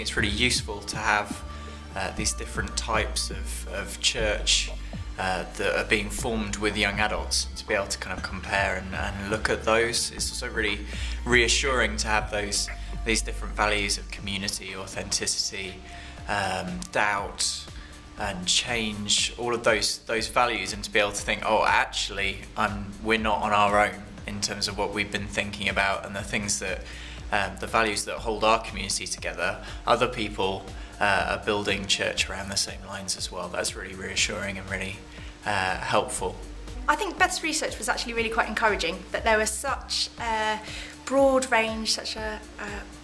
think it's really useful to have these different types of church that are being formed with young adults, to be able to kind of compare and look at those. It's also really reassuring to have these different values of community, authenticity, doubt and change, all of those values, and to be able to think, oh, actually we're not on our own in terms of what we've been thinking about and the things that the values that hold our community together. Other people are building church around the same lines as well. That's really reassuring and really helpful. I think Beth's research was actually really quite encouraging, that there was such a broad range, such a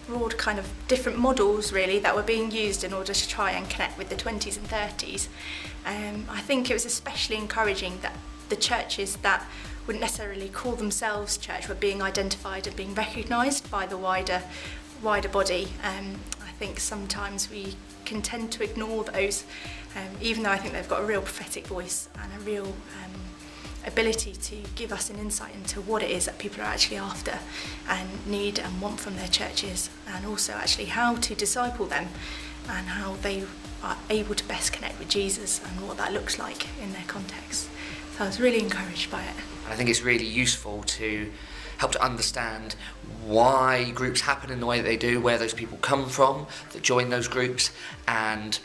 broad kind of different models really that were being used in order to try and connect with the 20s and 30s. I think it was especially encouraging that the churches that wouldn't necessarily call themselves church were being identified and being recognised by the wider body. I think sometimes we can tend to ignore those, even though I think they've got a real prophetic voice and a real ability to give us an insight into what it is that people are actually after and need and want from their churches, and also actually how to disciple them and how they are able to best connect with Jesus and what that looks like in their context. So I was really encouraged by it. I think it's really useful to help to understand why groups happen in the way that they do, where those people come from that join those groups, and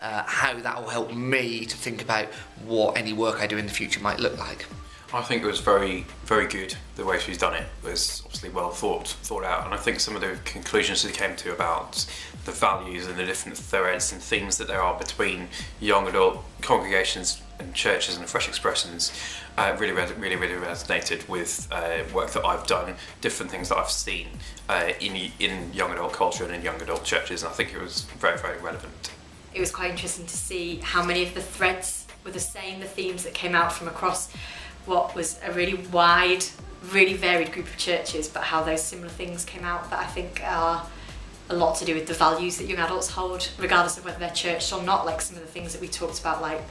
how that will help me to think about what any work I do in the future might look like. I think it was very, very good. The way she's done it was obviously well thought out, and I think some of the conclusions she came to about the values and the different threads and themes that there are between young adult congregations and churches and fresh expressions really resonated with work that I've done, different things that I've seen in young adult culture and in young adult churches, and I think it was very, very relevant. It was quite interesting to see how many of the threads were the same, the themes that came out from across what was a really wide, really varied group of churches, but how those similar things came out that I think are a lot to do with the values that young adults hold, regardless of whether they're churched or not, like some of the things that we talked about, like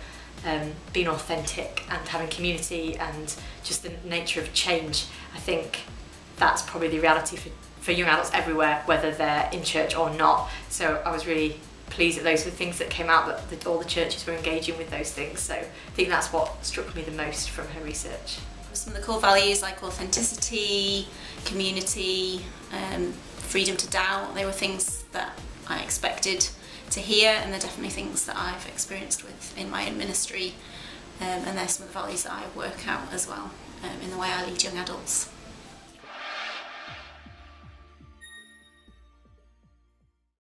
being authentic and having community and just the nature of change. I think that's probably the reality for young adults everywhere, whether they're in church or not. So I was really pleased that those were things that came out, that all the churches were engaging with those things. So I think that's what struck me the most from her research. Some of the core values like authenticity, community, freedom to doubt, they were things that I expected to hear, and they're definitely things that I've experienced with in my own ministry, and they're some of the values that I work out as well in the way I lead young adults.